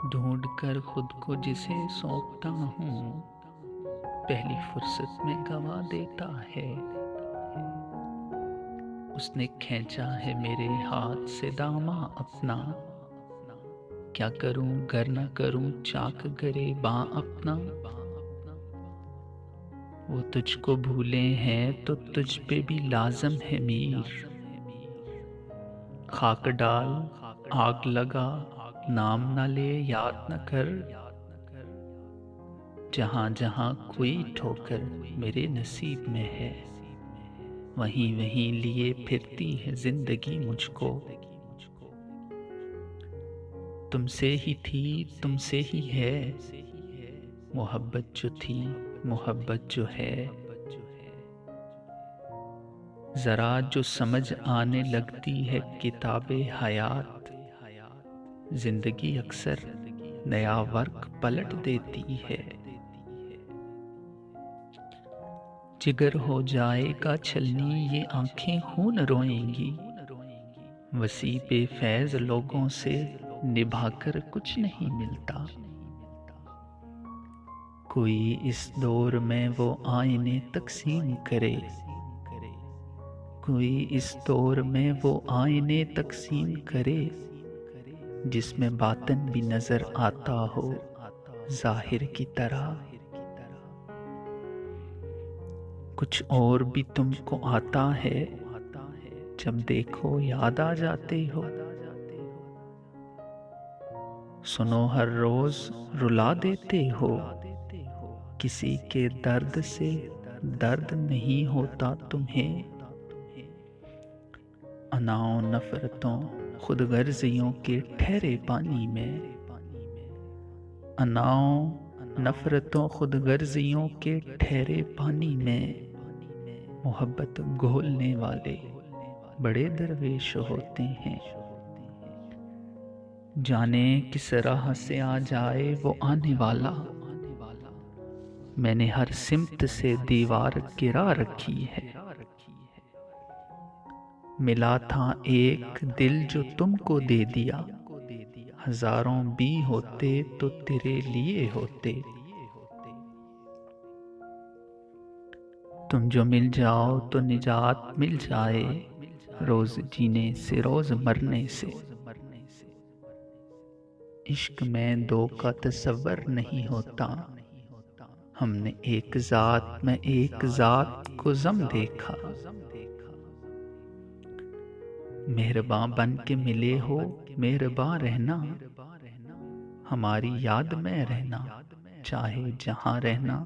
ढूंढ कर खुद को जिसे सौंपता हूँ, पहली फुर्सत में गवा देता है। उसने खींचा है मेरे हाथ से दामा अपना, क्या करूं गर न करूं चाक करे बाँ अपना। वो तुझको भूले हैं तो तुझ पे भी लाजम है मीर, खाक डाल आग लगा नाम न ले याद न कर। जहां जहां कोई ठोकर मेरे नसीब में है, वहीं वहीं लिए फिरती है जिंदगी मुझको। तुमसे ही थी तुमसे ही है, मोहब्बत जो थी मोहब्बत जो है। जरा जो समझ आने लगती है किताबे हयात, जिंदगी अक्सर नया वर्क पलट देती है। जिगर हो जाएगा छलनी ये आंखें खून रोएंगी, वसी बेफैज लोगों से निभाकर कुछ नहीं मिलता। कोई इस दौर में वो आईने तकसीम करे, कोई इस दौर में वो आईने तकसीम करे, जिसमें बातन भी नजर आता हो जाहिर की तरह। कुछ और भी तुमको आता है, जब देखो याद आ जाते हो। सुनो हर रोज रुला देते हो, किसी के दर्द से दर्द नहीं होता तुम्हें। अनाओ नफरतों खुदगर्जियों के ठहरे पानी में, अनाओ नफरतों खुदगर्जियों के ठहरे पानी में, मोहब्बत घोलने वाले बड़े दरवेश होते हैं। जाने किस राह से आ जाए वो आने वाला, मैंने हर सिमत से दीवार गिरा रखी है। मिला था एक दिल जो तुमको दे दिया, हजारों भी होते तो तेरे लिए होते। तुम जो मिल जाओ तो निजात मिल जाए, रोज जीने से रोज मरने से। इश्क में दो का तसव्वुर नहीं होता, हमने एक जात में एक जात को जम देखा। मेहरबान बन के मिले हो मेहरबान रहना, हमारी याद में रहना चाहे जहां रहना।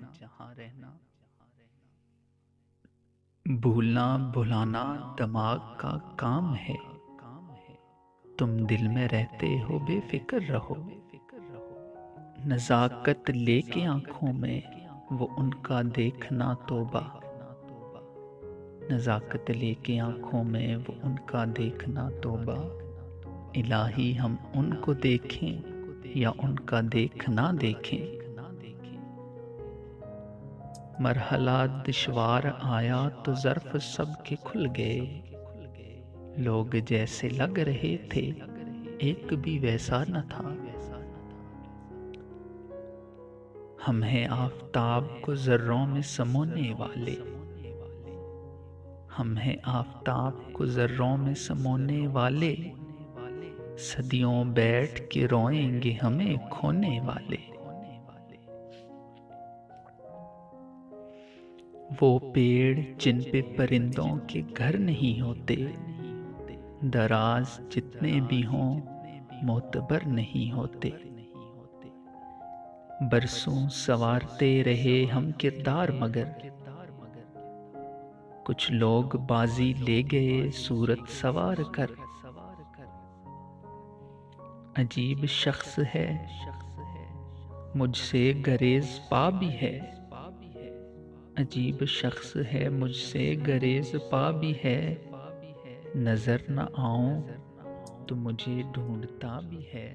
भूलना भुलाना दिमाग का काम है, तुम दिल में रहते हो बेफिक्र रहो। नजाकत लेके आंखों में वो उनका देखना तौबा, नजाकत लेके आंखों में वो उनका देखना तौबा। इलाही हम उनको देखें या उनका देखना देखें। मरहला दुश्वार आया तो ज़र्फ सबके खुल गए, लोग जैसे लग रहे थे एक भी वैसा न था। हम हैं आफताब को ज़र्रों में समोने वाले, हम हैं आफताब को ज़र्रों में समोने वाले। सदियों बैठ के रोएंगे हमें खोने वाले। वो पेड़ जिन पे परिंदों के घर नहीं होते, दराज जितने भी हों मोतबर नहीं होते। बरसों सवारते रहे हम किरदार मगर, कुछ लोग बाजी ले गए सूरत सवार कर। अजीब शख्स है मुझसे गरेज पा भी है, अजीब शख्स है मुझसे गरेज पा भी है। नजर न आऊं तो मुझे ढूंढता भी है।